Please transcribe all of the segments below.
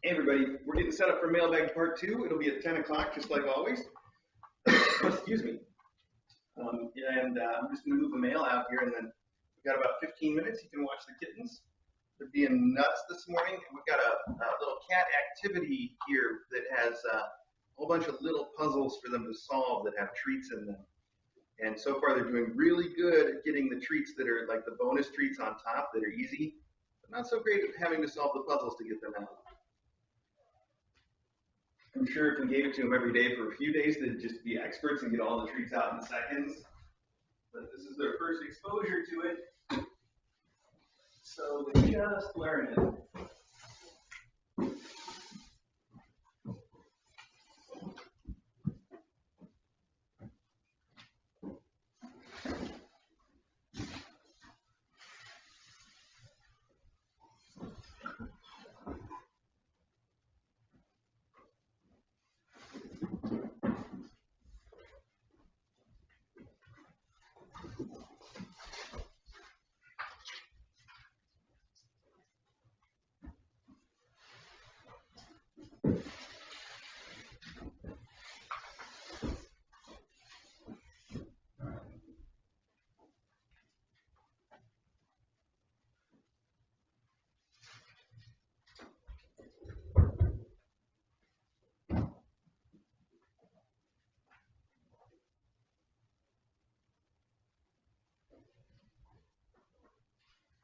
Hey everybody, we're getting set up for Mailbag Part 2. It'll be at 10 o'clock, just like always. Excuse me. I'm just going to move the mail out here, and then we've got about 15 minutes. You can watch the kittens. They're being nuts this morning. We've got a little cat activity here that has a whole bunch of little puzzles for them to solve that have treats in them. And so far they're doing really good at getting the treats that are like the bonus treats on top that are easy, but not so great at having to solve the puzzles to get them out. I'm sure if we gave it to them every day for a few days, they'd just be experts and get all the treats out in seconds. But this is their first exposure to it, so they just learn it.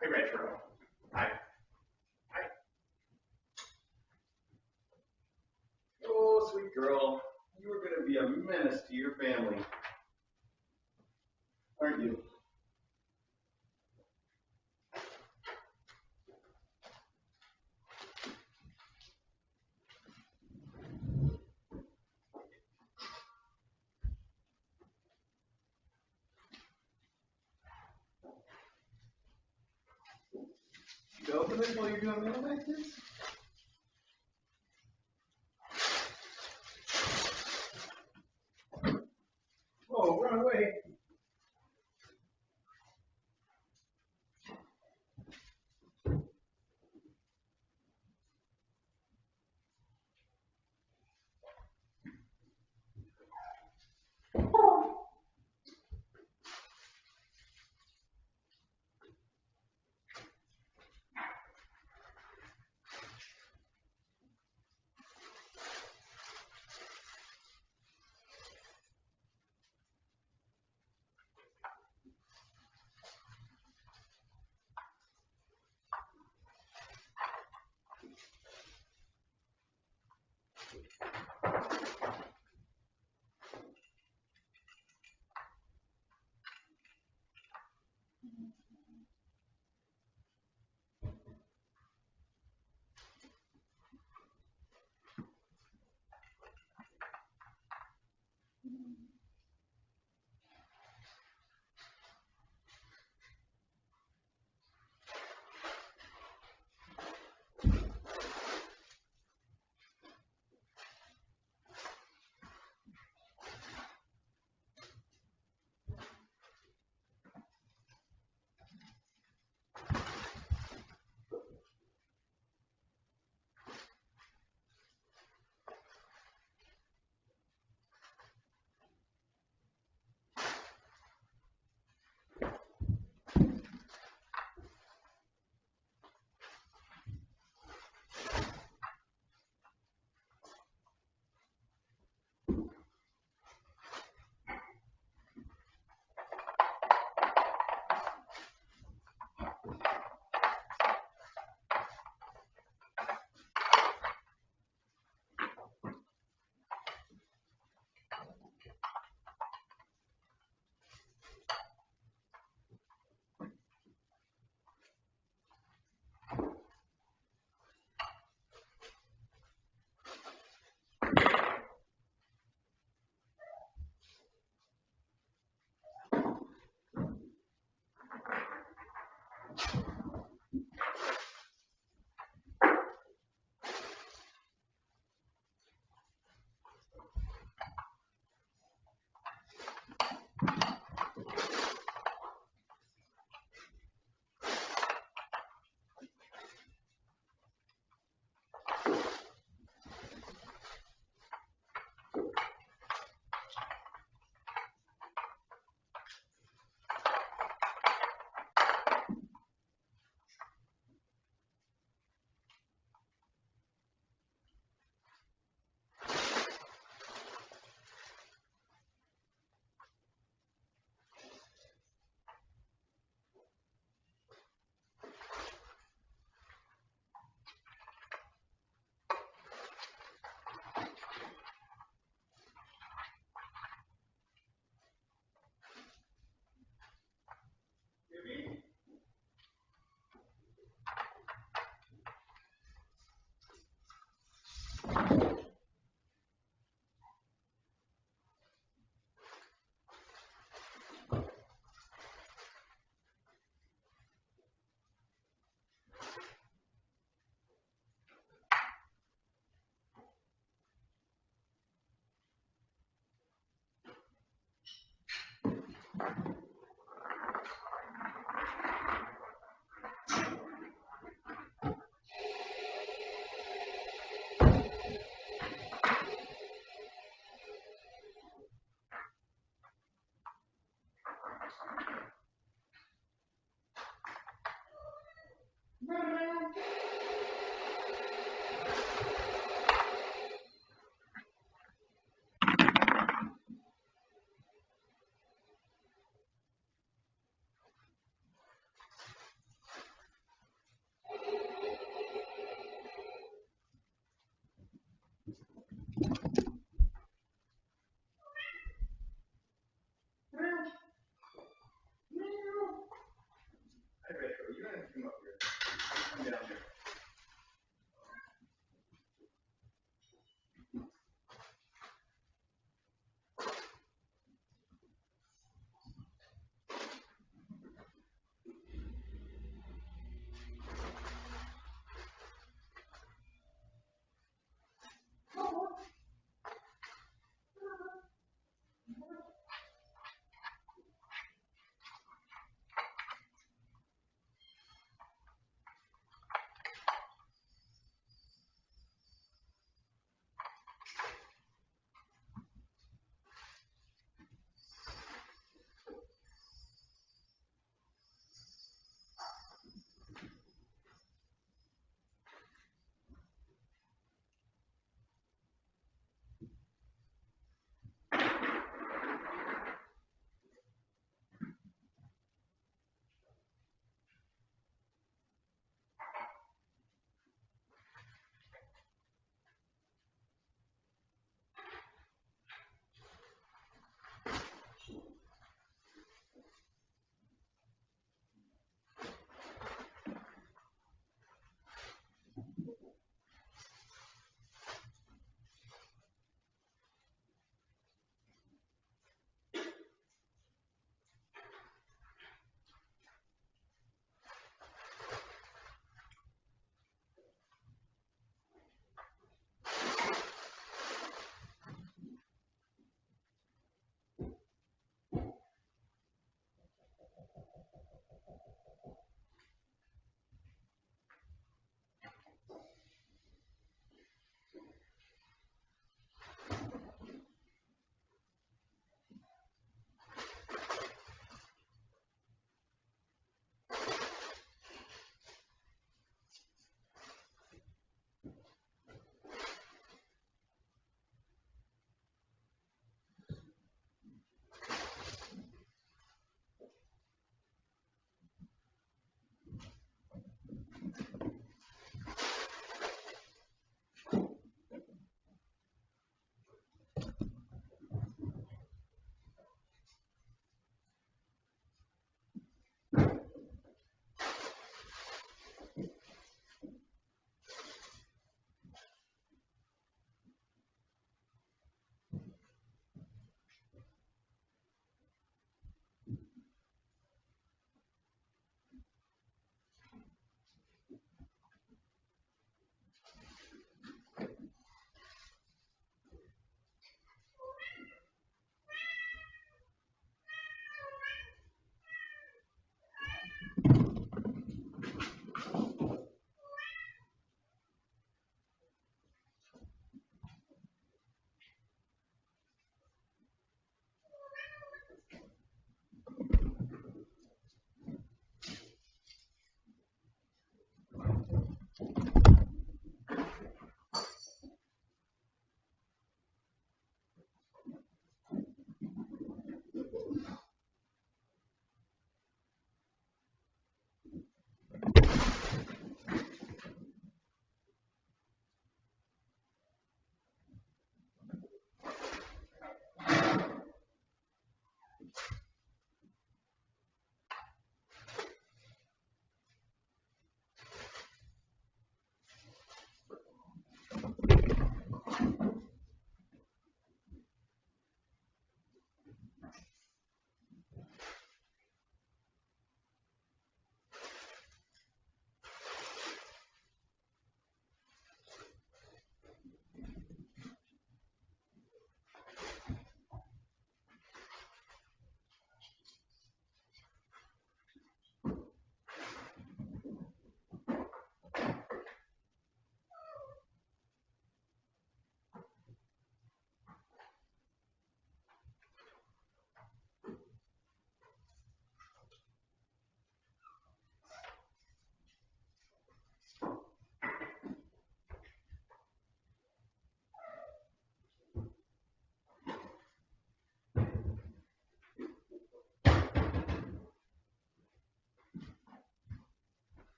Hey, Retro. Hi. Hi. Oh, sweet girl. You are going to be a menace to your family, aren't you? You open it while you're doing mail like this? Oh, run away.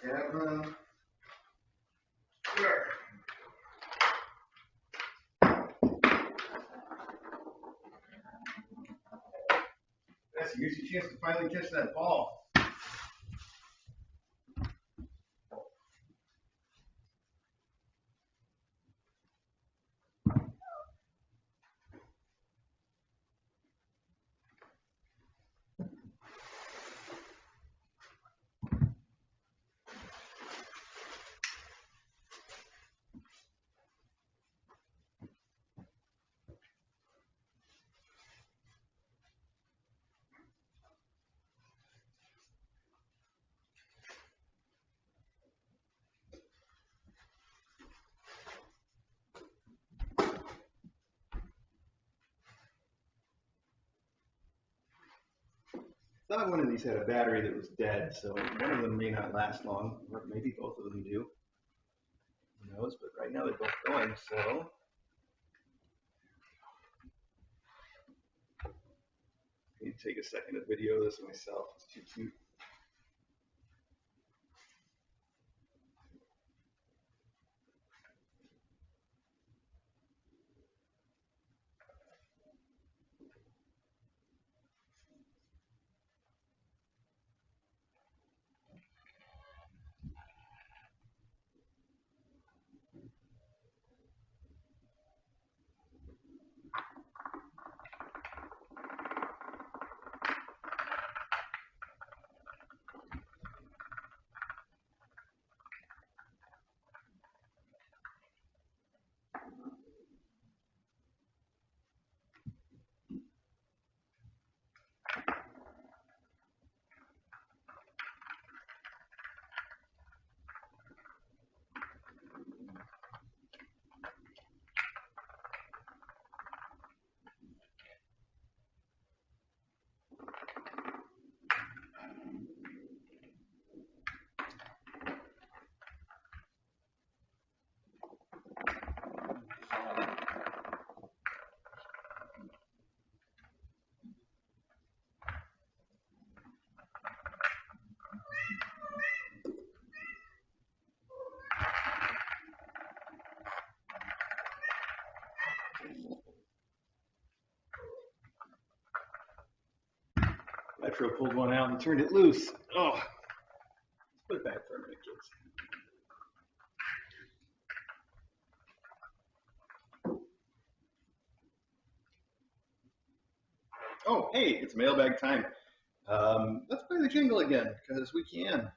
camera. There. That's here's your chance to finally catch that ball. I thought one of these had a battery that was dead, so one of them may not last long, or maybe both of them do. Who knows? But right now they're both going, so. I need to take a second to video this myself. It's too cute. Metro pulled one out and turned it loose. Oh, let's put it back for a minute, kids. Oh, hey, it's mailbag time. Let's play the jingle again, because we can.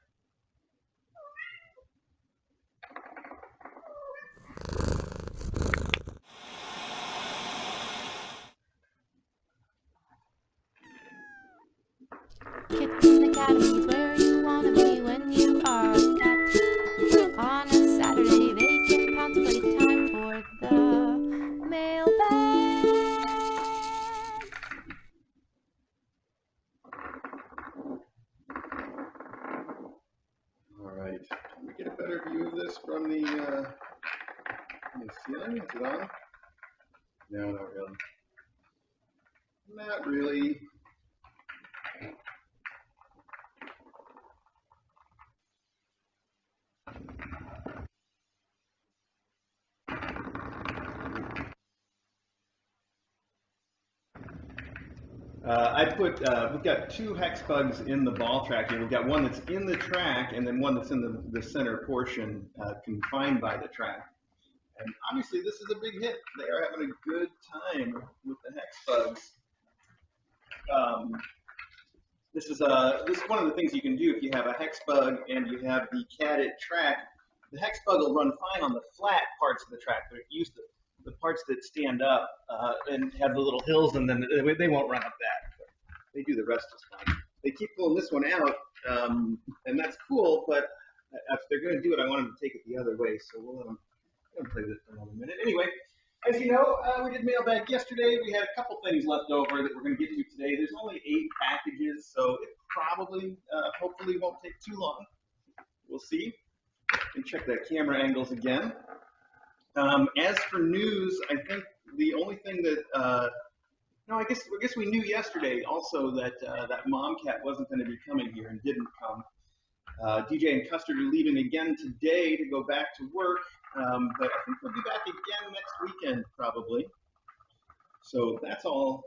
Kitten Academy's where you wanna be when you are a cat. On a Saturday they can pounce, but it's time for the mailbag. All right, can we get a better view of this from the ceiling? Is it on? No, not really. Not really. We've got two hex bugs in the ball track here. We've got one that's in the track and then one that's in the center portion confined by the track. And obviously this is a big hit. They are having a good time with the hex bugs. This is one of the things you can do if you have a hex bug and you have the catted track. The hex bug will run fine on the flat parts of the track, but if you use the parts that stand up and have the little hills, and then they won't run up that. They do the rest just fine. They keep pulling this one out, and that's cool, but if they're going to do it, I want them to take it the other way, so we'll let them play this for another minute. Anyway, as you know, we did mailbag yesterday. We had a couple things left over that we're going to get to today. There's only 8 packages, so it probably, hopefully won't take too long. We'll see. And check that camera angles again. As for news, I think the only thing that no, I guess we knew yesterday also that that mom cat wasn't going to be coming here and didn't come. DJ and Custard are leaving again today to go back to work, but I think we'll be back again next weekend probably. So that's all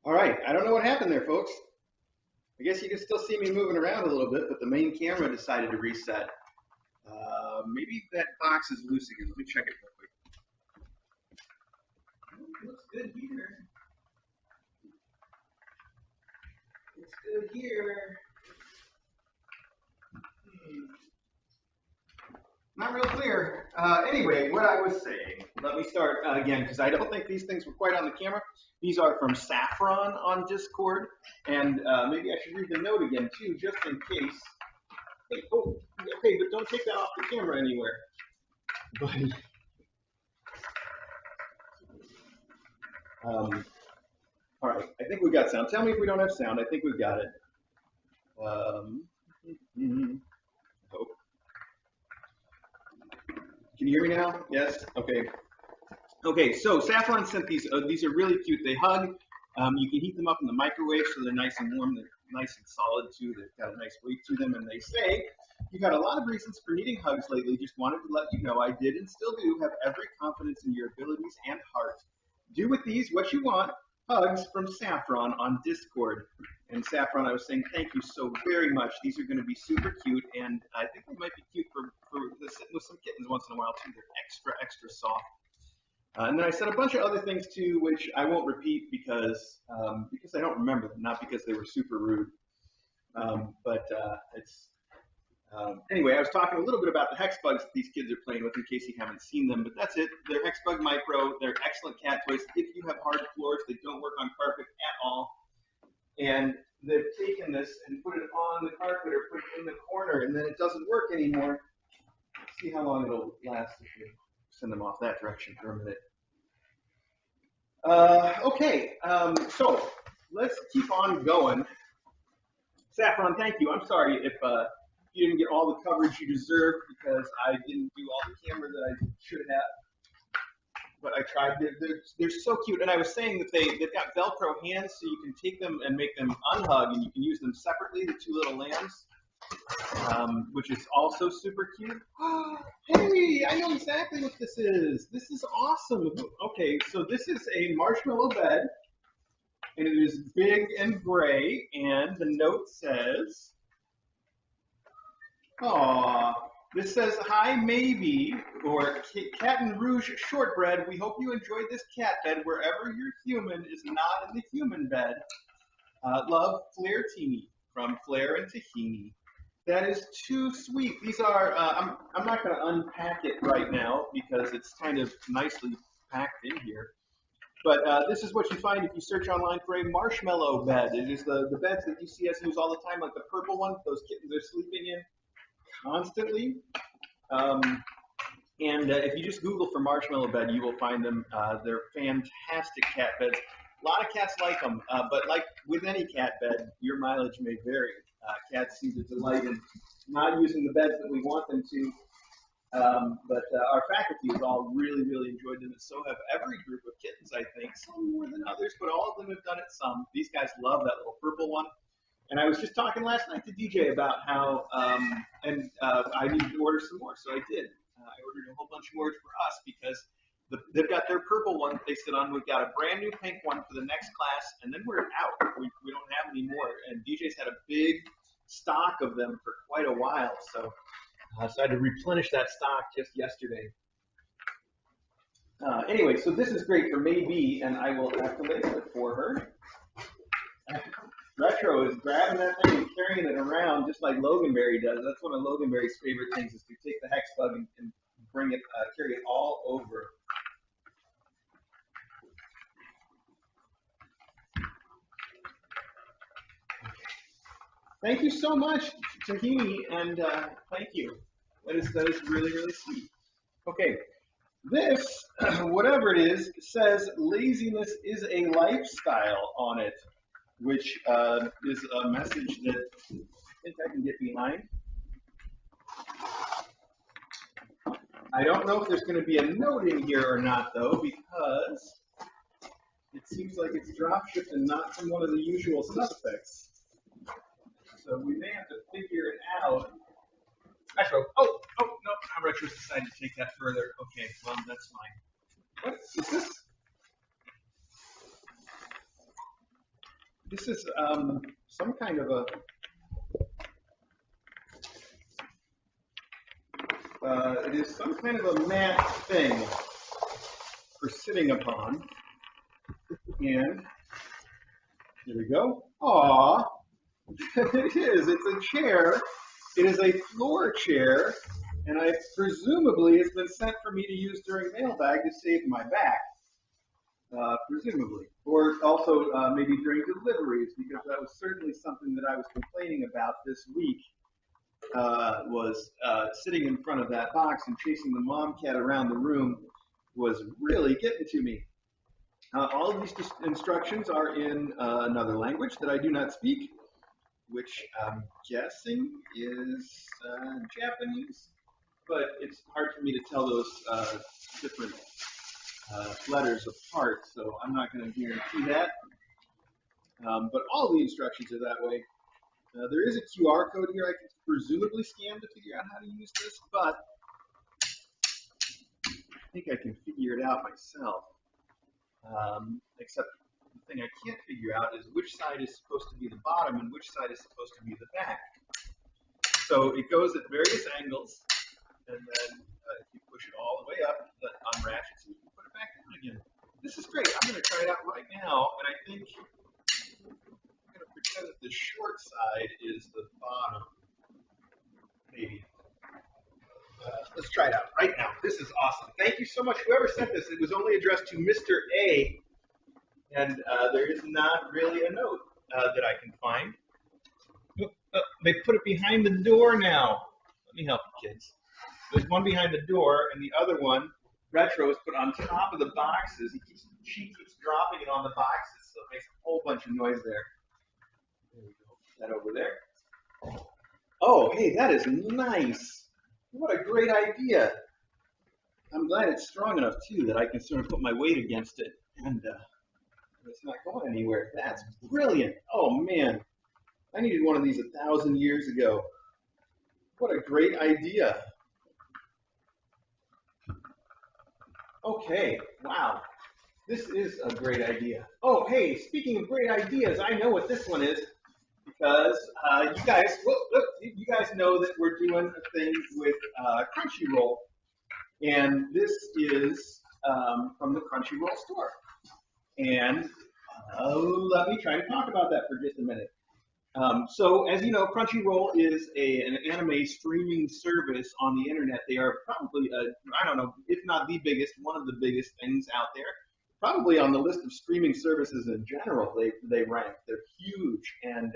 All right, I don't know what happened there, folks. I guess you can still see me moving around a little bit, but the main camera decided to reset. Maybe that box is loose again. Let me check it real quick. It looks good here. It's good here. Not real clear. Anyway, what I was saying, let me start again, because I don't think these things were quite on the camera. These are from Saffron on Discord, and maybe I should read the note again, too, just in case. Hey, oh, okay, but don't take that off the camera anywhere. But, all right, I think we got sound. Tell me if we don't have sound. I think we've got it. Hope. Can you hear me now? Yes? Okay. Okay, so Saffron sent these. These are really cute. They hug. You can heat them up in the microwave so they're nice and warm. They're nice and solid, too. They've got a nice weight to them. And they say, you've got a lot of reasons for needing hugs lately. Just wanted to let you know I did and still do have every confidence in your abilities and heart. Do with these what you want. Hugs from Saffron on Discord. And Saffron, I was saying thank you so very much. These are going to be super cute, and I think they might be cute for sitting with some kittens once in a while, too. They're extra soft. And then I said a bunch of other things too, which I won't repeat because I don't remember them, not because they were super rude. Anyway, I was talking a little bit about the hex bugs that these kids are playing with, in case you haven't seen them. But that's it. They're hex bug micro. They're excellent cat toys. If you have hard floors, they don't work on carpet at all. And they've taken this and put it on the carpet or put it in the corner, and then it doesn't work anymore. Let's see how long it'll last if you send them off that direction for a minute. Okay, so let's keep on going. Saffron, thank you. I'm sorry if you didn't get all the coverage you deserved because I didn't do all the camera that I should have. But I tried. They're so cute. And I was saying that they've got Velcro hands, so you can take them and make them unhug, and you can use them separately, the two little lambs, which is also super cute. Hey, I know exactly what this is. This is awesome. Okay, so this is a Marshmallow Bed, and it is big and gray, and the note says, "Aw." This says, "Hi, maybe," or Kitten Rouge Shortbread. We hope you enjoyed this cat bed wherever your human is not in the human bed. Love, Flair Teeny, from Flair and Tahini. That is too sweet. These are, I'm not going to unpack it right now because it's kind of nicely packed in here. But this is what you find if you search online for a Marshmallow Bed. It is the beds that you see us use all the time, like the purple one those kittens are sleeping in constantly. If you just Google for Marshmallow Bed, you will find them. They're fantastic cat beds. A lot of cats like them, but like with any cat bed, your mileage may vary. Cats seem to delight in not using the beds that we want them to, but our faculty has all really, really enjoyed them, and so have every group of kittens, I think. Some more than others, but all of them have done it some. These guys love that little purple one. And I was just talking last night to DJ about how, I needed to order some more, so I did. I ordered a whole bunch more for us because they've got their purple one that they sit on. We've got a brand new pink one for the next class, and then we're out. We don't have any more. And DJ's had a big stock of them for quite a while, so I had to replenish that stock just yesterday. Anyway, so this is great for Maybe, and I will have to label it for her. Retro is grabbing that thing and carrying it around just like Loganberry does. That's one of Loganberry's favorite things is to take the hex bug and bring it, carry it all over. Thank you so much, Tahini, and thank you. That is really, really sweet. Okay, this, whatever it is, says laziness is a lifestyle on it, which is a message that I think I can get behind. I don't know if there's going to be a note in here or not, though, because it seems like it's drop shipped and not from one of the usual suspects. So we may have to figure it out. Retro. Oh, no, Retro's decided to take that further. Okay, well, that's fine. What is this? This is some kind of a, it is some kind of a mat thing for sitting upon. And here we go. Aww. It is. It's a chair. It is a floor chair. And presumably it's been sent for me to use during Mailbag to save my back. Presumably. Or also maybe during deliveries, because that was certainly something that I was complaining about this week. Was sitting in front of that box and chasing the mom cat around the room was really getting to me. All of these instructions are in another language that I do not speak, which I'm guessing is Japanese, but it's hard for me to tell those different letters apart, so I'm not going to guarantee that. But all the instructions are that way. There is a QR code here I can presumably scan to figure out how to use this, but I think I can figure it out myself. Except the thing I can't figure out is which side is supposed to be the bottom and which side is supposed to be the back. So it goes at various angles, and then if you push it all the way up, that unratchets it, you can put it back down again. This is great. I'm going to try it out right now, and I think I'm going to pretend that the short side is the bottom. Maybe. Let's try it out right now. This is awesome. Thank you so much. Whoever sent this, it was only addressed to Mr. A, and there is not really a note that I can find. They put it behind the door now. Let me help you, kids. There's one behind the door, and the other one, Retro, is put on top of the boxes. She keeps dropping it on the boxes, so it makes a whole bunch of noise there. There we go. That over there. Oh, hey, that is nice. What a great idea. I'm glad it's strong enough, too, that I can sort of put my weight against it, and it's not going anywhere. That's brilliant. Oh, man. I needed one of these 1,000 years ago. What a great idea. Okay, wow. This is a great idea. Oh, hey, speaking of great ideas, I know what this one is. Because you guys know that we're doing a thing with Crunchyroll, and this is from the Crunchyroll store. And let me try to talk about that for just a minute. So, as you know, Crunchyroll is an anime streaming service on the internet. They are probably, I don't know, if not the biggest, one of the biggest things out there. Probably on the list of streaming services in general, they rank. They're huge, and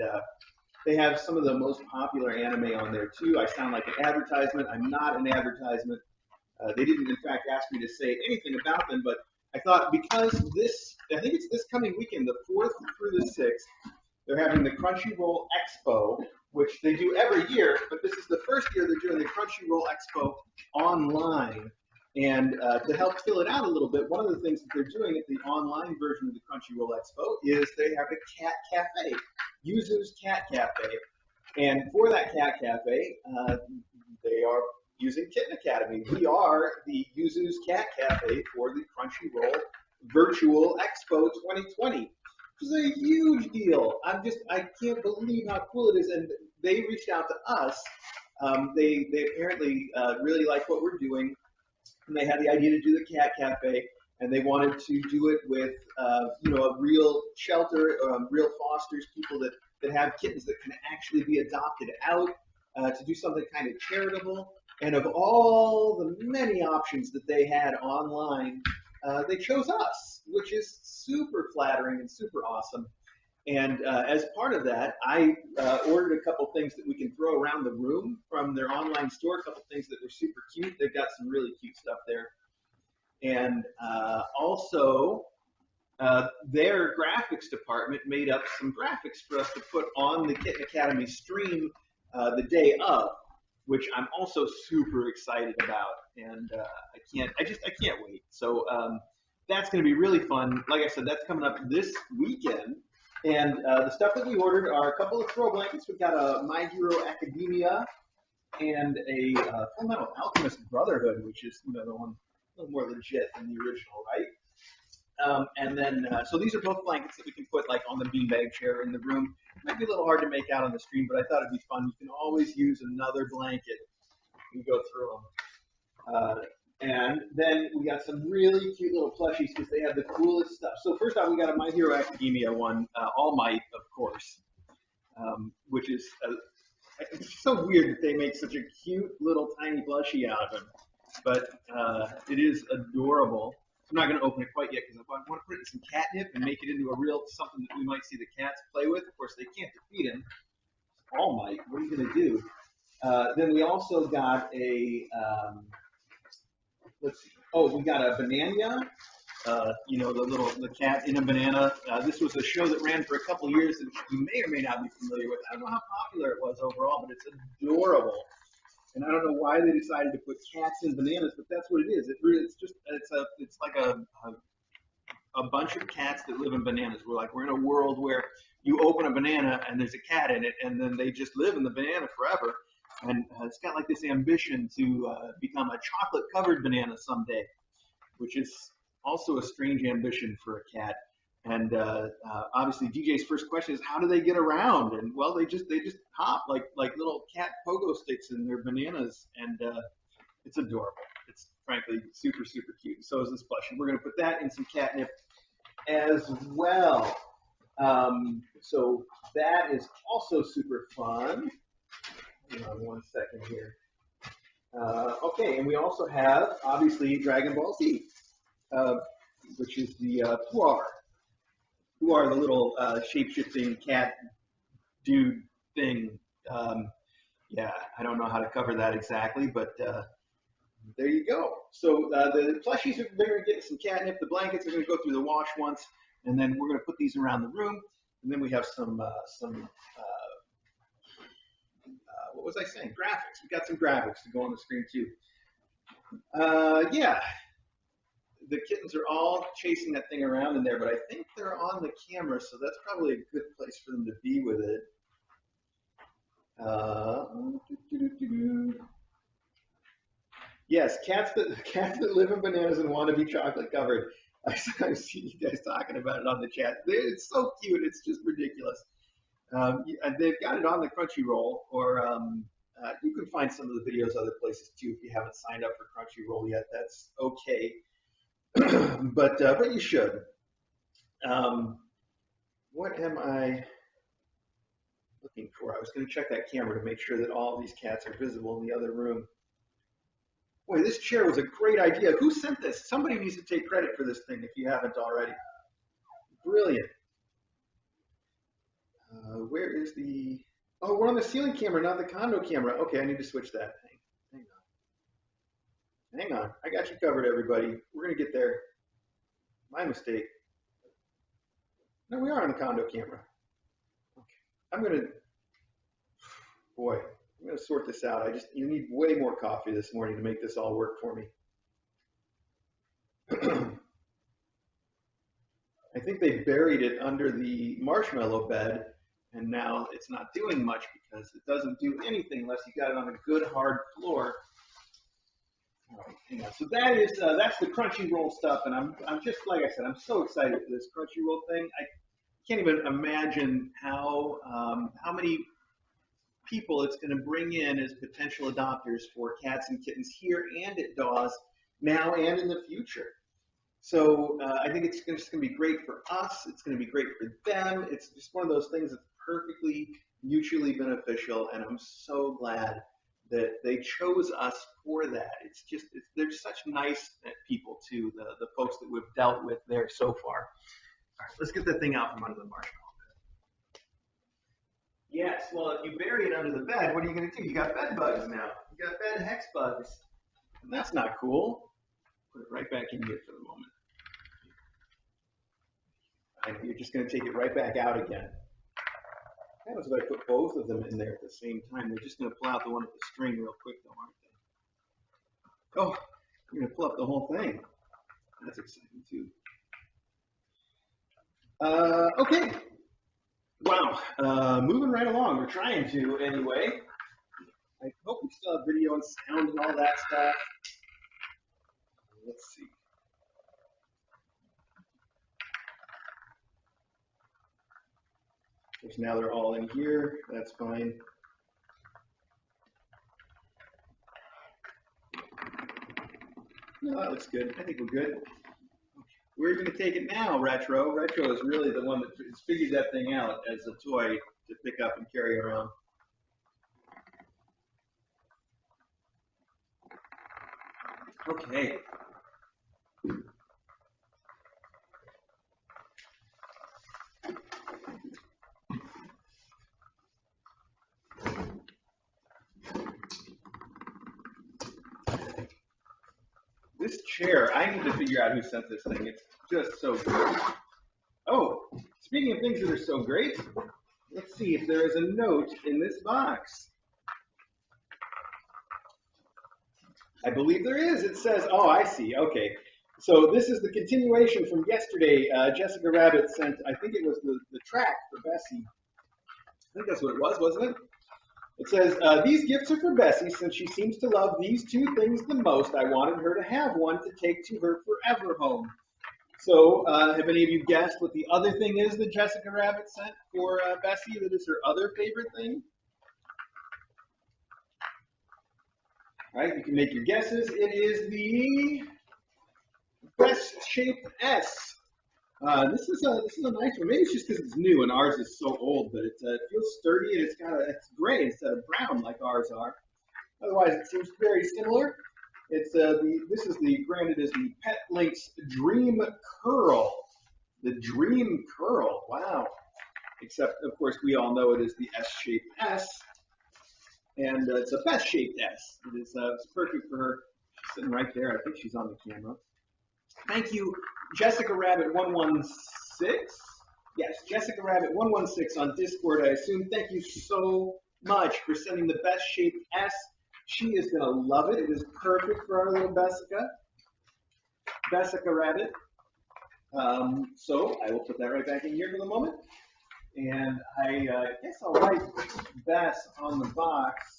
they have some of the most popular anime on there too. I sound like an advertisement. I'm not an advertisement. They didn't, in fact, ask me to say anything about them, but I thought because I think it's this coming weekend, the 4th through the 6th, they're having the Crunchyroll Expo, which they do every year, but this is the first year they're doing the Crunchyroll Expo online. And to help fill it out a little bit, one of the things that they're doing at the online version of the Crunchyroll Expo is they have a cat cafe, Yuzu's Cat Cafe. And for that cat cafe, they are using Kitten Academy. We are the Yuzu's Cat Cafe for the Crunchyroll Virtual Expo 2020. Which is a huge deal. I can't believe how cool it is. And they reached out to us. They apparently really like what we're doing. And they had the idea to do the cat cafe, and they wanted to do it with, a real shelter, real fosters, people that have kittens that can actually be adopted out, to do something kind of charitable. And of all the many options that they had online, they chose us, which is super flattering and super awesome. And as part of that, I ordered a couple things that we can throw around the room from their online store, a couple things that were super cute. They've got some really cute stuff there. And also, their graphics department made up some graphics for us to put on the Kitten Academy stream the day of, which I'm also super excited about. And I can't wait. So that's going to be really fun. Like I said, that's coming up this weekend. And the stuff that we ordered are a couple of throw blankets. We've got a My Hero Academia and a Fullmetal Alchemist Brotherhood, which is the one a little more legit than the original, right? And then, so these are both blankets that we can put like on the beanbag chair in the room. Might be a little hard to make out on the screen, but I thought it'd be fun. You can always use another blanket. We go through them. And then we got some really cute little plushies because they have the coolest stuff. So first off, we got a My Hero Academia one, All Might, of course, which is it's so weird that they make such a cute little tiny plushie out of him. But it is adorable. I'm not going to open it quite yet because I want to put it in some catnip and make it into a real something that we might see the cats play with. Of course, they can't defeat him. All Might, what are you going to do? Then we also got a, let's see. Oh, we got a banana. The cat in a banana. This was a show that ran for a couple years that you may or may not be familiar with. I don't know how popular it was overall, but it's adorable. And I don't know why they decided to put cats in bananas, but that's what it is. It's like a bunch of cats that live in bananas. We're in a world where you open a banana and there's a cat in it, and then they just live in the banana forever. And it's got like this ambition to become a chocolate-covered banana someday, which is also a strange ambition for a cat. And obviously, DJ's first question is, how do they get around? And well, they just hop like little cat pogo sticks in their bananas, and it's adorable. It's frankly super super cute. So is this plushie. We're gonna put that in some catnip as well. So that is also super fun. Hang on 1 second here. Okay, and we also have obviously Dragon Ball Z, which is the Puar. Who are the little shape-shifting cat dude thing. Yeah, I don't know how to cover that exactly, but there you go. So the plushies are going to get some catnip. The blankets are going to go through the wash once, and then we're going to put these around the room. And then we have some what was I saying? Graphics. We got some graphics to go on the screen too. Yeah. The kittens are all chasing that thing around in there, but I think they're on the camera, so that's probably a good place for them to be with it. Yes, cats that live in bananas and want to be chocolate covered. I see you guys talking about it on the chat. It's so cute. It's just ridiculous. They've got it on the Crunchyroll, or you can find some of the videos other places too if you haven't signed up for Crunchyroll yet. That's okay. But you should. What am I looking for? I was going to check that camera to make sure that all of these cats are visible in the other room. Boy, this chair was a great idea. Who sent this? Somebody needs to take credit for this thing if you haven't already. Brilliant. Where is the... Oh, we're on the ceiling camera, not the condo camera. Okay, I need to switch that. Hang on. I got you covered, everybody. We're going to get there. My mistake. No, we are on the condo camera. Okay. Boy, I'm going to sort this out. You need way more coffee this morning to make this all work for me. I think they buried it under the Marshmallow Bed, and now it's not doing much because it doesn't do anything unless you got it on a good hard floor. All right, hang on. So that's the Crunchyroll stuff, and I'm just like I said, I'm so excited for this Crunchyroll thing. I can't even imagine how many people it's going to bring in as potential adopters for cats and kittens here and at Dawes now and in the future. So I think it's just going to be great for us. It's going to be great for them. It's just one of those things that's perfectly mutually beneficial, and I'm so glad that they chose us for that. They're such nice people too, the folks that we've dealt with there so far. All right, let's get that thing out from under the Marshmallow Bed. Yes, well, if you bury it under the bed, what are you going to do? You got bed bugs now. You got bed hex bugs. And that's not cool. Put it right back in here for the moment. And you're just going to take it right back out again. That was if I put both of them in there at the same time. They're just going to pull out the one with the string real quick, though, aren't they? Oh, you're going to pull up the whole thing. That's exciting, too. Okay. Wow. Moving right along. We're trying to, anyway. I hope we still have video and sound and all that stuff. Let's see. Which now they're all in here. That's fine. No, that looks good. I think we're good. Where are you going to take it now, Retro? Retro is really the one that figured that thing out as a toy to pick up and carry around. Okay. This chair, I need to figure out who sent this thing. It's just so good. Oh, speaking of things that are so great, let's see if there is a note in this box. I believe there is. It says, oh, I see. Okay. So this is the continuation from yesterday. Jessica Rabbit sent, I think it was the track for Bessie. I think that's what it was, wasn't it? It says, these gifts are for Bessie since she seems to love these two things the most. I wanted her to have one to take to her forever home. So have any of you guessed what the other thing is that Jessica Rabbit sent for Bessie that is her other favorite thing? All right, you can make your guesses. It is the best shaped S. This is a nice one. Maybe it's just because it's new and ours is so old, but it feels sturdy and it's gray instead of brown like ours are. Otherwise, it seems very similar. It's this is granted is the Pet Link's Dream Curl. The Dream Curl. Wow. Except of course we all know it is the S-shaped S, and it's a best-shaped S. It is it's perfect for her. She's sitting right there. I think she's on the camera. Thank you, Jessica Rabbit 116. Yes, Jessica Rabbit 116 on Discord, I assume. Thank you so much for sending the best shaped S. She is going to love it. It is perfect for our little Jessica Rabbit. So I will put that right back in here for the moment. And I guess I'll write Bess on the box.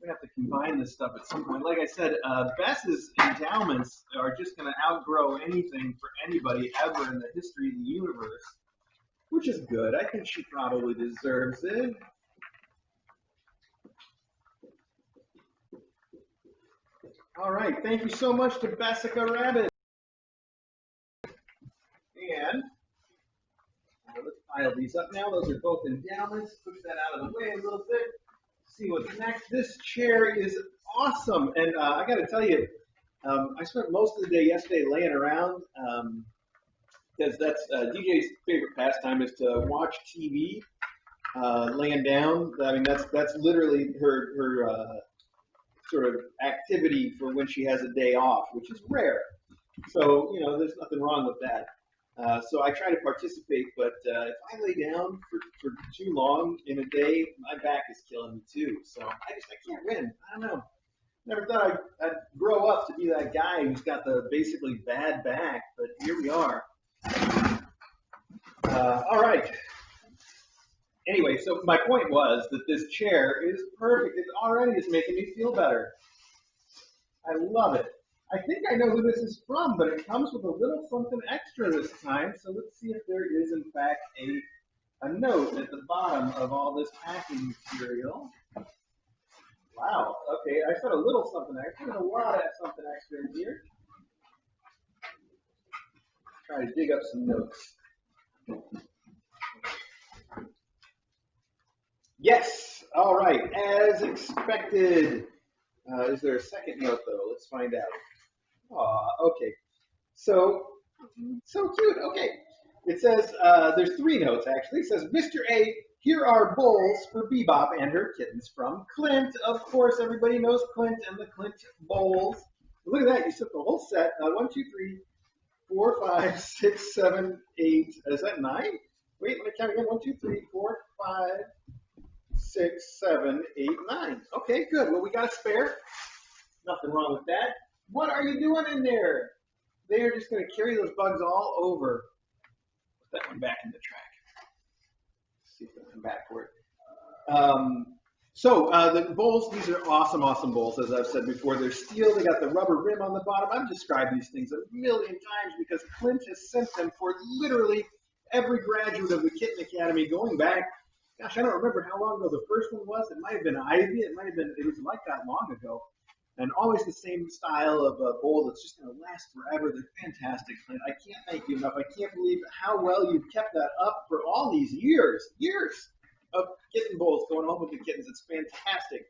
We have to combine this stuff at some point. Like I said, Bess's endowments are just going to outgrow anything for anybody ever in the history of the universe, which is good. I think she probably deserves it. All right, thank you so much to Jessica Rabbit. And let's pile these up now. Those are both endowments. Push that out of the way a little bit. See what's next. This chair is awesome, and I got to tell you, I spent most of the day yesterday laying around because that's DJ's favorite pastime is to watch TV laying down. I mean, that's literally her sort of activity for when she has a day off, which is rare. So there's nothing wrong with that. So I try to participate, but if I lay down for too long in a day, my back is killing me too. So I can't win. I don't know. Never thought I'd grow up to be that guy who's got the basically bad back, but here we are. All right. Anyway, so my point was that this chair is perfect. It already is making me feel better. I love it. I think I know who this is from, but it comes with a little something extra this time. So let's see if there is, in fact, a note at the bottom of all this packing material. Wow. Okay, I said a little something extra. There's a lot of something extra in here. Try to dig up some notes. Yes. All right. As expected. Is there a second note, though? Let's find out. Okay. So cute. Okay. It says, there's three notes, actually. It says, Mr. A, here are bowls for Bebop and her kittens from Clint. Of course, everybody knows Clint and the Clint bowls. Look at that. You took the whole set. 1, 2, 3, 4, 5, 6, 7, 8. Is that 9? Wait, let me count again. 1, 2, 3, 4, 5, 6, 7, 8, 9. Okay, good. Well, we got a spare. Nothing wrong with that. What are you doing in there? They are just going to carry those bugs all over. Put that one back in the track. Let's see if they'll come back for it. So the bowls, these are awesome, awesome bowls. As I've said before, they're steel. They got the rubber rim on the bottom. I've described these things a million times because Clint has sent them for literally every graduate of the Kitten Academy going back gosh, I don't remember how long ago the first one was. It might have been Ivy. It was like that long ago. And always the same style of bowl that's just going to last forever. They're fantastic, Clint. I can't thank you enough. I can't believe how well you've kept that up for all these years of kitten bowls going home with the kittens. It's fantastic.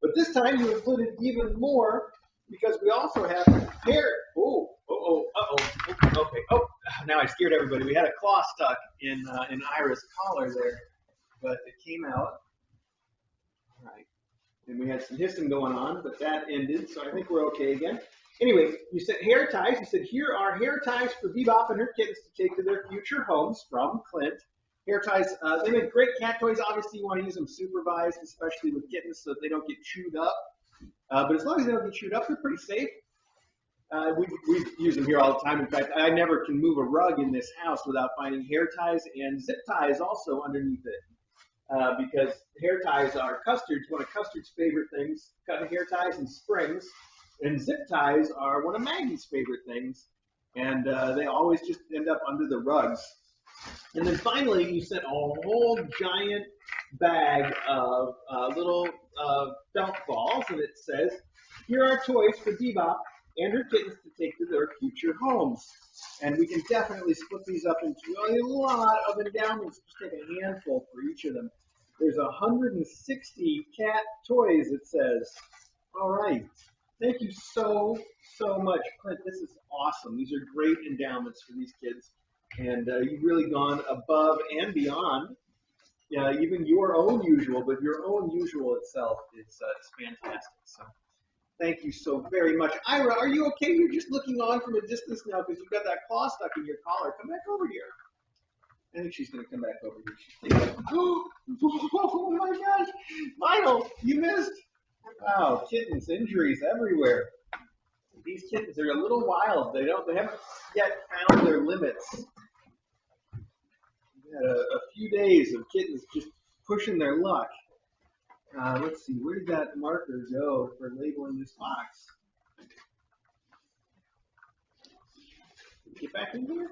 But this time you included even more because we also have hair. Okay. Oh, now I scared everybody. We had a claw stuck in Ira's collar there, but it came out. All right. And we had some hissing going on, but that ended, so I think we're okay again. Anyway, you said hair ties. You said, here are hair ties for Bebop and her kittens to take to their future homes from Clint. Hair ties, they make great cat toys. Obviously, you want to use them supervised, especially with kittens, so that they don't get chewed up. But as long as they don't get chewed up, they're pretty safe. We use them here all the time. In fact, I never can move a rug in this house without finding hair ties and zip ties also underneath it. Because hair ties are Custard's, one of Custard's favorite things, cutting hair ties and springs. And zip ties are one of Maggie's favorite things. And they always just end up under the rugs. And then finally, you sent a whole giant bag of little felt balls, and it says, here are toys for Bebop and her kittens to take to their future homes. And we can definitely split these up into a lot of endowments. Just take a handful for each of them. There's 160 cat toys, it says. All right. Thank you so much, Clint. This is awesome. These are great endowments for these kids. And you've really gone above and beyond. Yeah, even your own usual, but your own usual itself is fantastic. So thank you so very much. Ira, are you okay? You're just looking on from a distance now because you've got that claw stuck in your collar. Come back over here. I think she's going to come back over here. Oh my gosh. Lionel, you missed. Wow, kittens, injuries everywhere. These kittens, they're a little wild. They haven't yet found their limits. We had a few days of kittens just pushing their luck. Let's see, where did that marker go for labeling this box? Get back in here?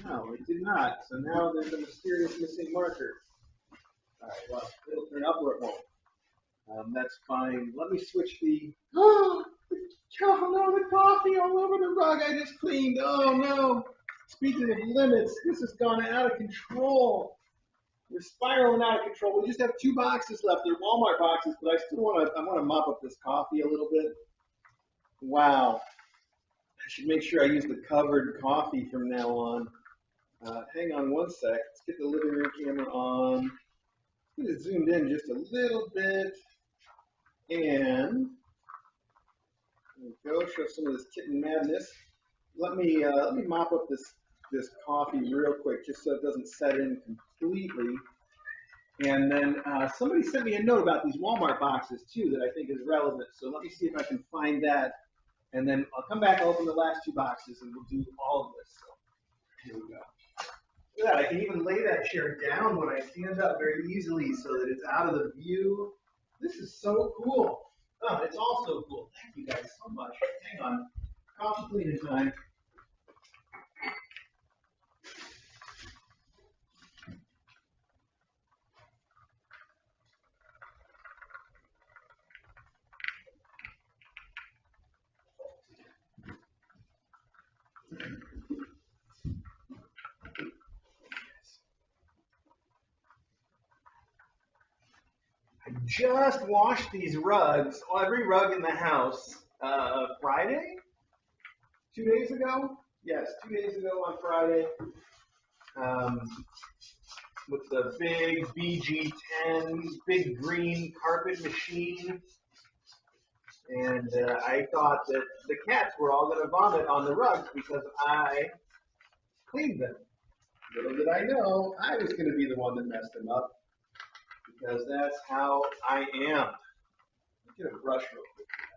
No, it did not. So now there's a mysterious missing marker. All right, well, it'll turn up or it won't. That's fine. Let me switch the. Oh no, the coffee all over the rug I just cleaned. Oh no. Speaking of limits, this has gone out of control. We're spiraling out of control. We just have 2 boxes left. They're Walmart boxes, but I want to mop up this coffee a little bit. Wow. I should make sure I use the covered coffee from now on. Hang on one sec. Let's get the living room camera on. Get it zoomed in just a little bit. And there we go. Show some of this kitten madness. Let me mop up this coffee real quick, just so it doesn't set in completely. And then somebody sent me a note about these Walmart boxes too that I think is relevant. So let me see if I can find that, and then I'll come back, open the last 2 boxes, and we'll do all of this. So here we go. Look at that. I can even lay that chair down when I stand up very easily, so that it's out of the view. This is so cool. Oh, it's all so cool. Thank you guys so much. Hang on. Coffee cleaning time. I just washed these rugs, every rug in the house, Friday? 2 days ago? Yes, 2 days ago on Friday. With the big BG10, big green carpet machine. And I thought that the cats were all going to vomit on the rugs because I cleaned them. Little did I know I was going to be the one that messed them up, because that's how I am. Let's get a brush real quick for that.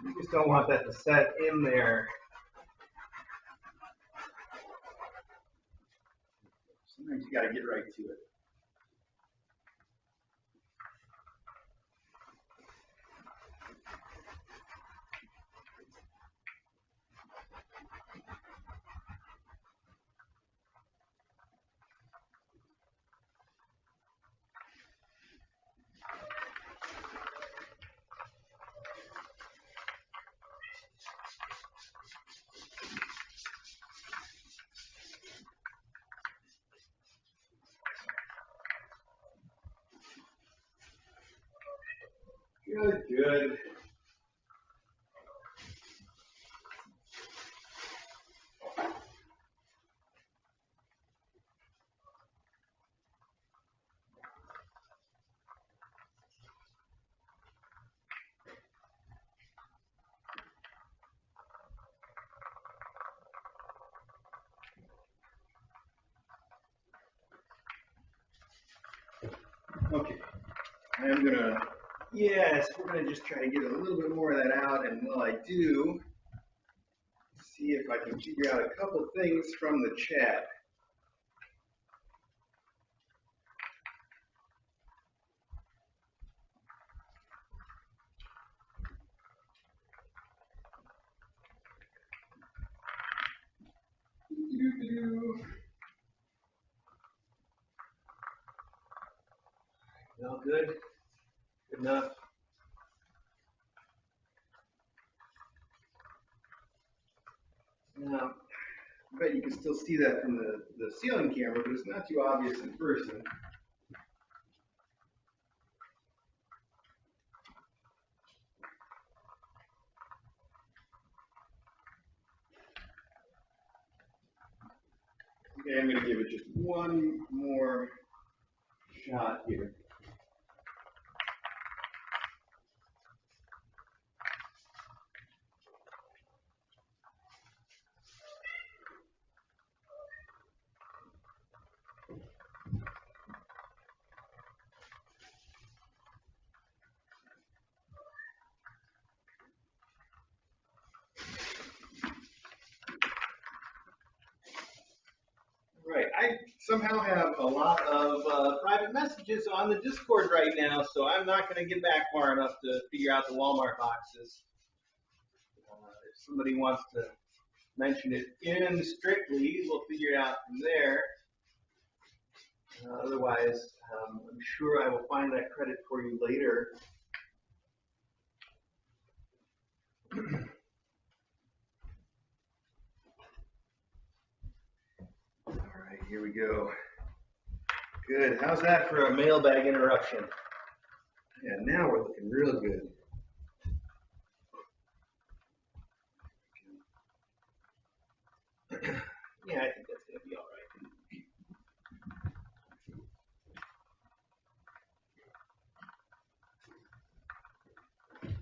You just don't want that to set in there. got to get right to it. Good, good. Okay, I'm gonna, yes, we're gonna just try to get a little bit more of that out, and while I do, see if I can figure out a couple things from the chat. All good? Good enough? Now, I bet you can still see that from the ceiling camera, but it's not too obvious in person. Okay, I'm going to give it just one more shot here. Right, I somehow have a lot of private messages on the Discord right now, so I'm not going to get back far enough to figure out the Walmart boxes. If somebody wants to mention it in strictly, we'll figure it out from there. Otherwise, I'm sure I will find that credit for you later. All right, here we go. Good. How's that for a mailbag interruption? Yeah, now we're looking real good. Yeah, I think that's going to be all right.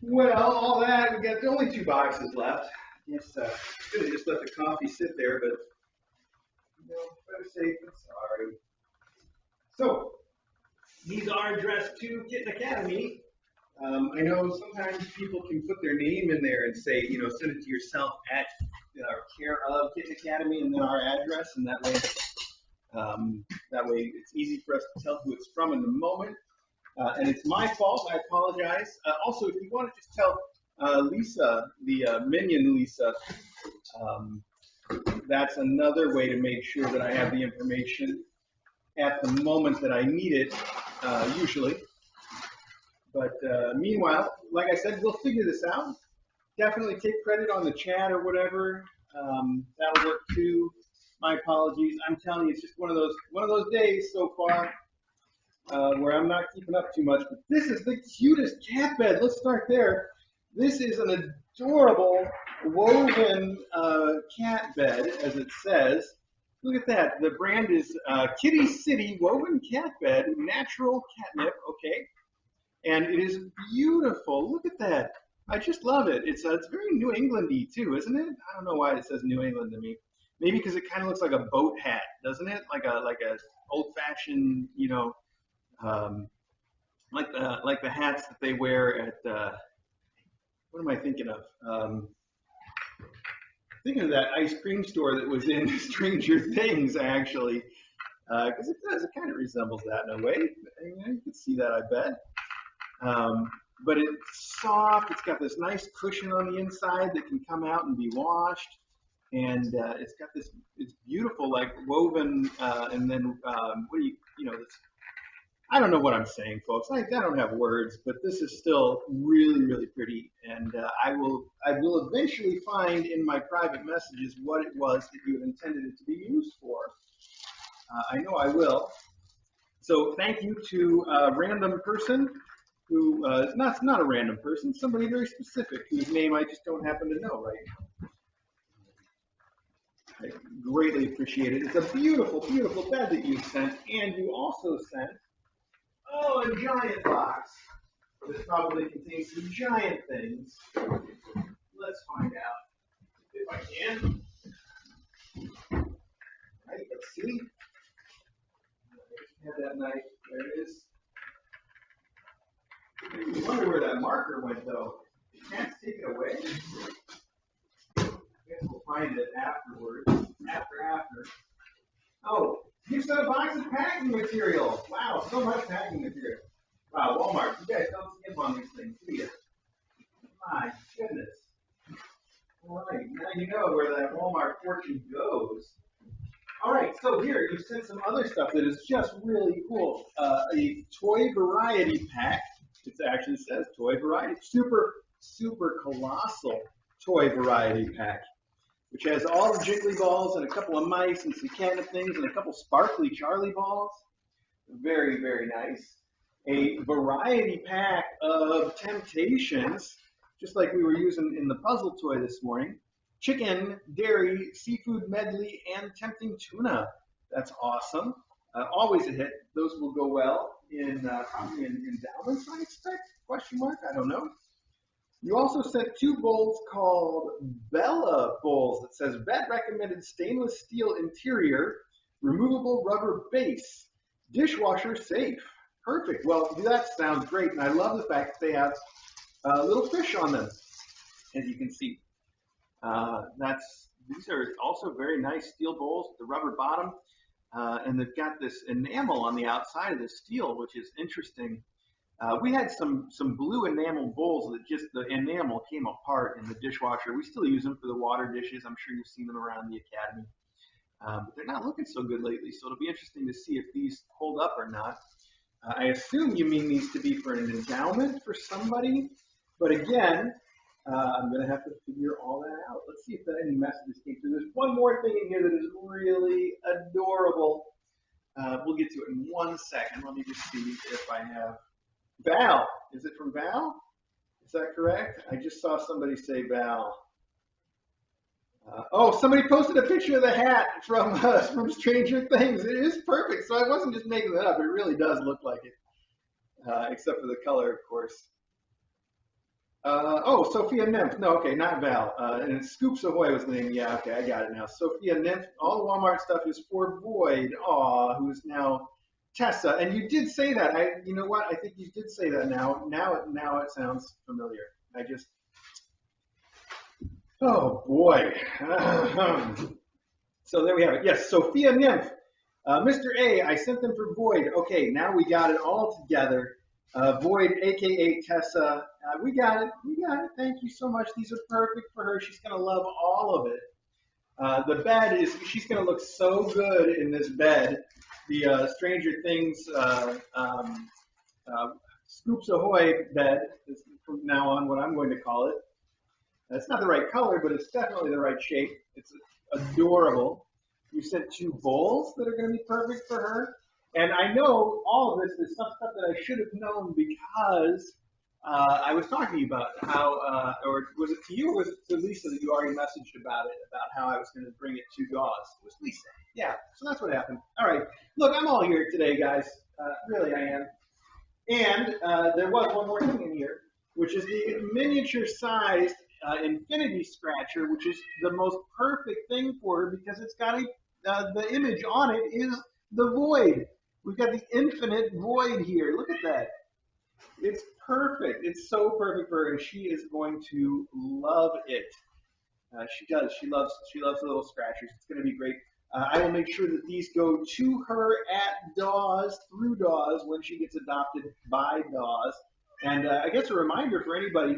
Well, all that, we got only 2 boxes left. Yes, could have just let the coffee sit there, but better safe than sorry. So, these are addressed to Kitten Academy. I know sometimes people can put their name in there and say, send it to yourself at care of Kitten Academy, and then our address, and that way it's easy for us to tell who it's from in the moment. And it's my fault. I apologize. Also, if you want to just tell Lisa, the minion Lisa, that's another way to make sure that I have the information at the moment that I need it, usually. But meanwhile, like I said, we'll figure this out. Definitely take credit on the chat or whatever. That'll work too. My apologies. I'm telling you, it's just one of those days so far where I'm not keeping up too much. But this is the cutest cat bed. Let's start there. This is an adorable woven cat bed, as it says. Look at that. The brand is Kitty City Woven Cat Bed, Natural Catnip. Okay. And it is beautiful. Look at that. I just love it. It's very New England-y too, isn't it? I don't know why it says New England to me. Maybe because it kind of looks like a boat hat, doesn't it? Like a old-fashioned, like the hats that they wear at what am I thinking of? Thinking of that ice cream store that was in Stranger Things, actually. because it does. It kind of resembles that in a way. You can see that, I bet. But it's soft. It's got this nice cushion on the inside that can come out and be washed. And it's got this, it's beautiful, like woven, and then what do you know, this, I don't know what I'm saying, folks. I don't have words, but this is still really, really pretty. And I will eventually find in my private messages what it was that you intended it to be used for. I know I will. So thank you to a random person who, not a random person, somebody very specific whose name I just don't happen to know right now. I greatly appreciate it. It's a beautiful, beautiful bed that you sent, and you also sent, a giant box. This probably contains some giant things. Let's find out if I can. All right, let's see. Have that knife. There it is. I wonder where that marker went, though. You can't take it away. I guess we'll find it afterwards. After. Oh, you sent a box of packing material. Wow, so much packing material. Wow, Walmart, you guys don't skip on these things, do you? My goodness. All right, now you know where that Walmart fortune goes. All right, so here, you sent some other stuff that is just really cool. A toy variety pack. It actually says toy variety. Super, super colossal toy variety pack, which has all the jiggly balls and a couple of mice and some Catnip things and a couple sparkly Charlie balls. Very, very nice. A variety pack of temptations, just like we were using in the puzzle toy this morning. Chicken, dairy, seafood medley, and tempting tuna. That's awesome. Always a hit. Those will go well in probably in endowments, I expect? Question mark? I don't know. You also sent 2 bowls called Bella bowls. That says vet recommended stainless steel interior, removable rubber base, dishwasher safe. Perfect. Well, that sounds great, and I love the fact that they have little fish on them, as you can see. These are also very nice steel bowls with the rubber bottom, and they've got this enamel on the outside of the steel, which is interesting. We had some blue enamel bowls that just the enamel came apart in the dishwasher. We still use them for the water dishes. I'm sure you've seen them around the academy. But they're not looking so good lately, so it'll be interesting to see if these hold up or not. I assume you mean these to be for an endowment for somebody, but again, I'm going to have to figure all that out. Let's see if any messages came through. There's one more thing in here that is really adorable. We'll get to it in 1 second. Let me just see if I have Val. Is it from Val? Is that correct? I just saw somebody say Val. Somebody posted a picture of the hat from Stranger Things. It is perfect. So I wasn't just making that up. It really does look like it, except for the color, of course. Sophia Nymph. No, okay, not Val. And Scoops Ahoy was the name. Yeah, okay, I got it now. Sophia Nymph. All the Walmart stuff is for Boyd. Who is now Tessa. And you did say that. You know what? I think you did say that now. Now it sounds familiar. Oh boy. So there we have it. Yes, Sophia Nymph. Mr. A, I sent them for Boyd. Okay, now we got it all together. Boyd, aka Tessa. We got it. Thank you so much. These are perfect for her. She's going to love all of it. The bed she's going to look so good in this bed. The Stranger Things Scoops Ahoy bed is from now on what I'm going to call it. It's not the right color, but it's definitely the right shape. It's adorable. You sent 2 bowls that are going to be perfect for her. And I know all of this is some stuff that I should have known because I was talking to you about how, or was it to you or was it to Lisa that you already messaged about it, about how I was going to bring it to Dawes? It was Lisa. Yeah, so that's what happened. All right. Look, I'm all here today, guys. Really, I am. And there was one more thing in here, which is the miniature-sized infinity scratcher, which is the most perfect thing for her because it's got the image on it is the void. We've got the infinite void here. Look at that. It's perfect. It's so perfect for her, and she is going to love it. She does. She loves the little scratchers. It's going to be great. I will make sure that these go to her at Dawes, through Dawes, when she gets adopted by Dawes. And I guess a reminder for anybody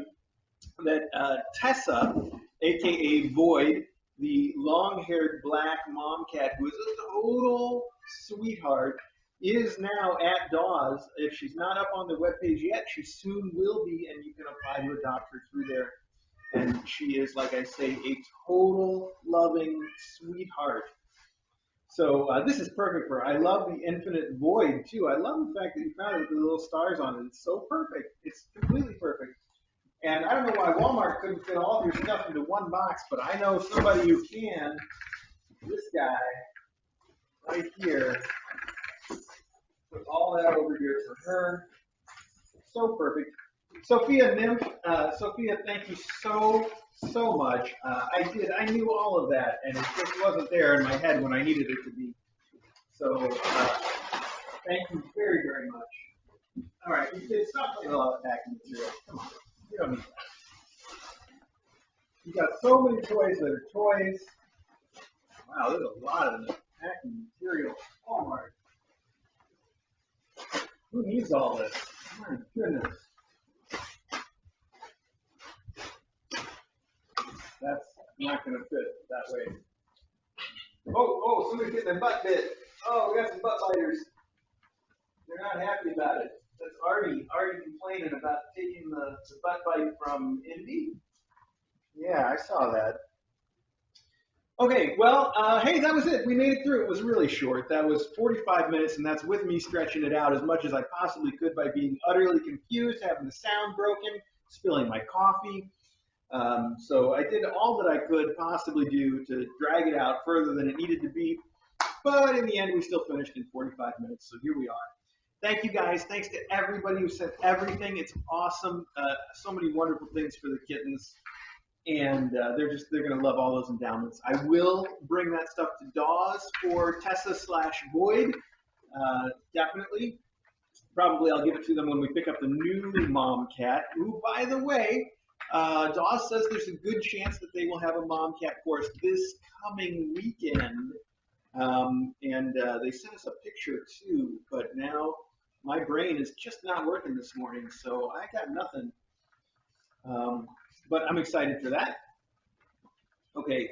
that Tessa, aka Void, the long-haired black mom cat who is a total sweetheart, is now at Dawes. If she's not up on the webpage yet, she soon will be, and you can apply to adopt her through there. And she is, like I say, a total loving sweetheart. So this is perfect for her. I love the infinite void, too. I love the fact that you found it with the little stars on it. It's so perfect. It's completely perfect. And I don't know why Walmart couldn't fit all of your stuff into one box, but I know somebody who can. This guy right here. Put all that over here for her. So perfect. Sophia Nymph, Sophia, thank you so much. I knew all of that, and it just wasn't there in my head when I needed it to be. So thank you very, very much. All right, you did stop playing a lot of packing material. Come on, you don't need that. You got so many toys that are toys. Wow, there's a lot of packing material. Walmart. Who needs all this? My goodness. That's not going to fit that way. Oh, somebody's getting their butt bit. Oh, we got some butt biters. They're not happy about it. That's Artie. Artie complaining about taking the butt bite from Indy. Yeah, I saw that. Okay, well, hey, that was it. We made it through. It was really short. That was 45 minutes, and that's with me stretching it out as much as I possibly could by being utterly confused, having the sound broken, spilling my coffee. So I did all that I could possibly do to drag it out further than it needed to be. But in the end, we still finished in 45 minutes, so here we are. Thank you, guys. Thanks to everybody who sent everything. It's awesome. So many wonderful things for the kittens. And they're going to love all those endowments. I will bring that stuff to Dawes for Tessa/Void, definitely. Probably I'll give it to them when we pick up the new mom cat, who, by the way, Dawes says there's a good chance that they will have a mom cat course this coming weekend. They sent us a picture, too, but now my brain is just not working this morning, so I got nothing. But I'm excited for that. Okay,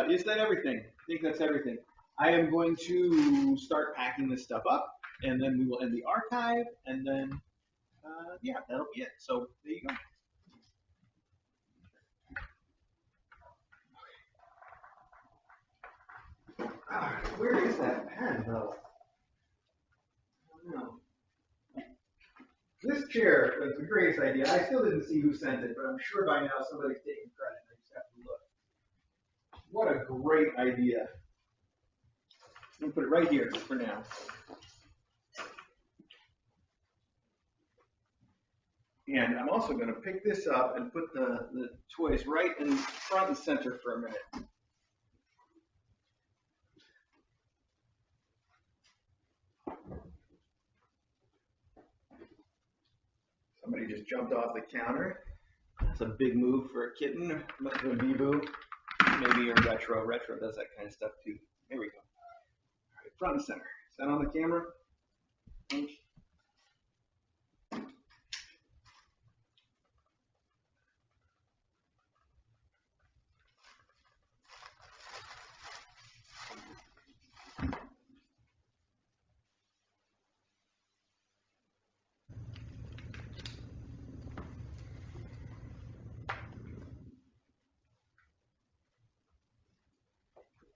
is that everything? I think that's everything. I am going to start packing this stuff up, and then we will end the archive, and then, yeah, that'll be it. So there you go. Where is that pen, though? I don't know. This chair was the greatest idea. I still didn't see who sent it, but I'm sure by now somebody's taking credit. I just have to look. What a great idea. I'm going to put it right here for now. And I'm also going to pick this up and put the toys right in front and center for a minute. Somebody just jumped off the counter. That's a big move for a kitten. Must have been Bee-Boo. Maybe a Retro. Retro does that kind of stuff too. Here we go. All right, front and center. Is that on the camera?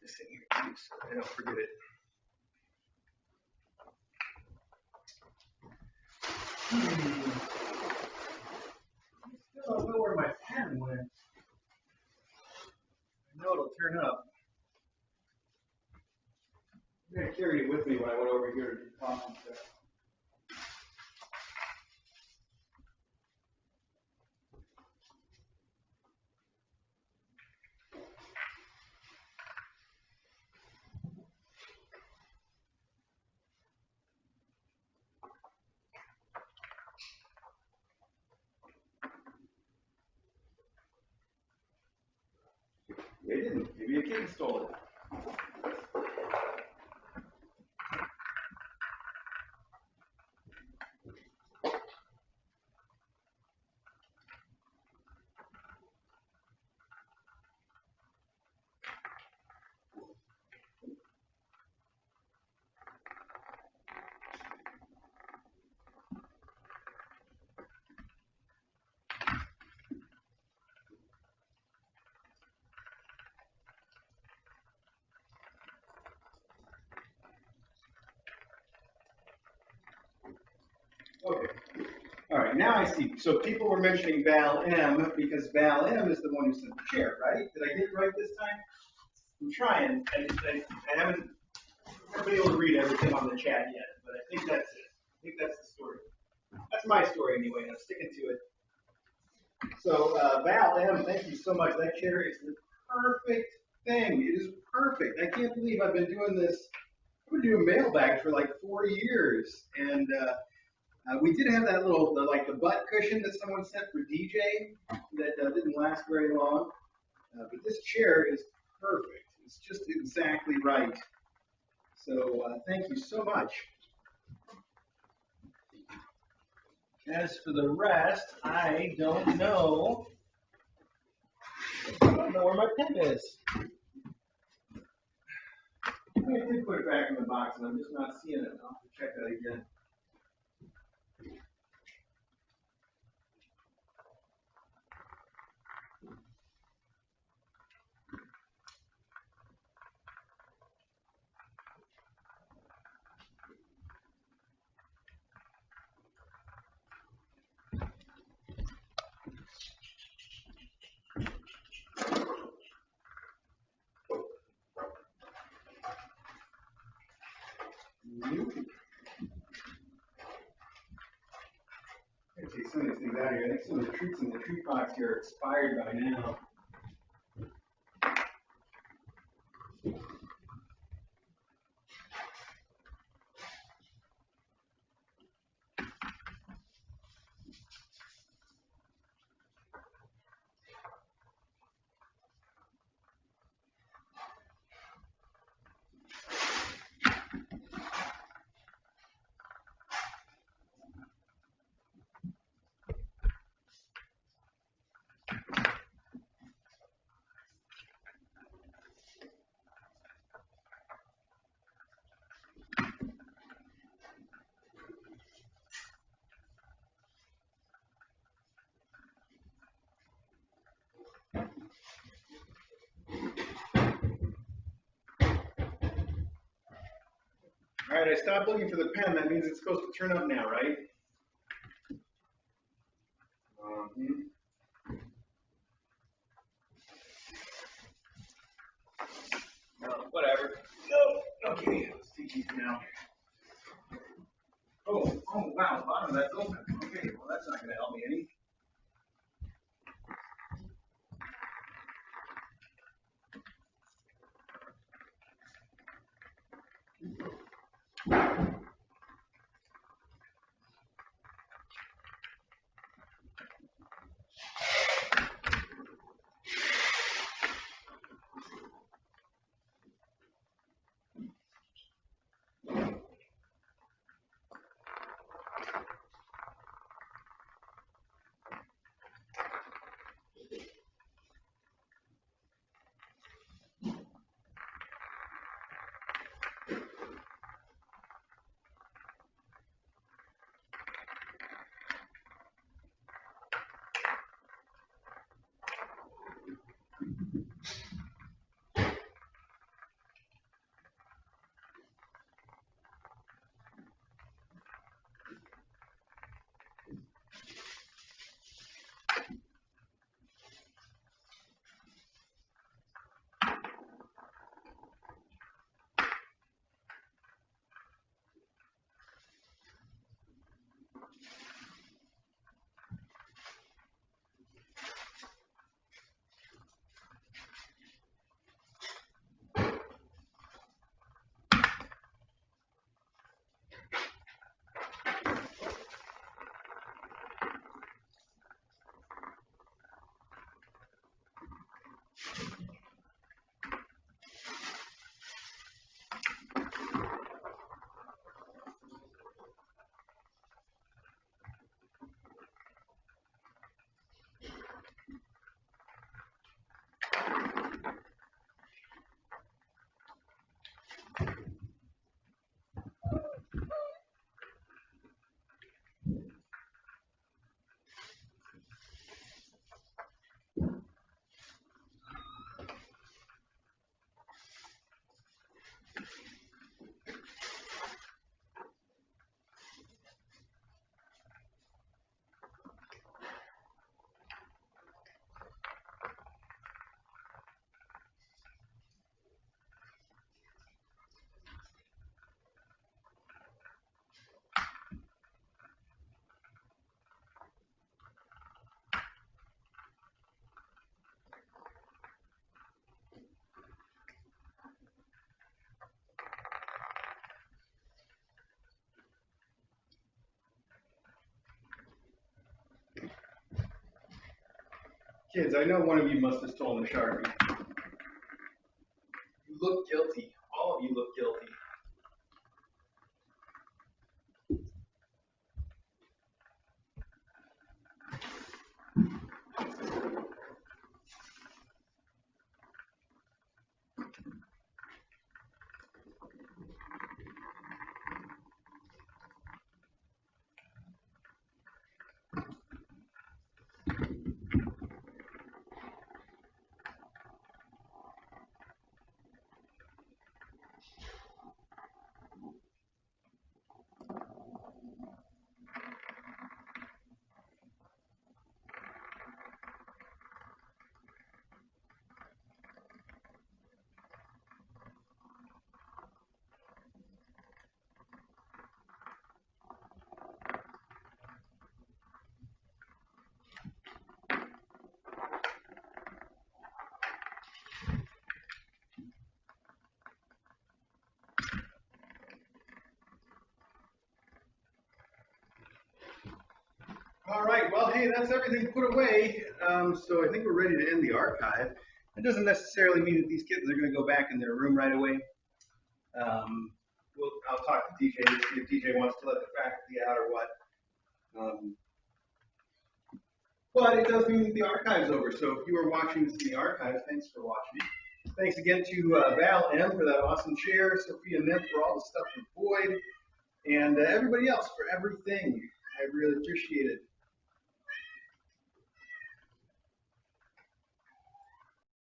This in here too, so I don't forget it. I still don't know where my pen went. I know it'll turn up. I'm going to carry it with me when I went over here to do coffee stuff. They didn't. Maybe a kitten stole it. Okay. All right, now I see. So people were mentioning Val M because Val M is the one who sent the chair, right? Did I get it right this time? I'm trying. I haven't been able to read everything on the chat yet, but I think that's it. I think that's the story. That's my story anyway. I'm sticking to it. So Val M, thank you so much. That chair is the perfect thing. It is perfect. I can't believe I've been doing this. I've been doing mailbag for like 4 years, and we did have that little, the butt cushion that someone sent for DJ that didn't last very long. But this chair is perfect. It's just exactly right. So thank you so much. As for the rest, I don't know. I don't know where my pen is. I did put it back in the box, and I'm just not seeing it. I'll have to check that again. Nope. I gotta take some of these things out of here. I think some of the treats in the treat box here are expired by now. All right, I stopped looking for the pen. That means it's supposed to turn up now, right? Whatever. No. Okay, let's take these down. Oh, wow, the bottom of that's open. Okay, well, that's not going to help me any. Kids, I know one of you must have stolen a Sharpie. You look guilty. All of you look guilty. All right, well, hey, that's everything put away. So I think we're ready to end the archive. It doesn't necessarily mean that these kittens are going to go back in their room right away. I'll talk to DJ to see if DJ wants to let the faculty out or what. But it does mean that the archive's over. So if you are watching this in the archive, thanks for watching. Thanks again to Val M for that awesome share, Sophia Nip for all the stuff from Boyd, and everybody else for everything. I really appreciate it.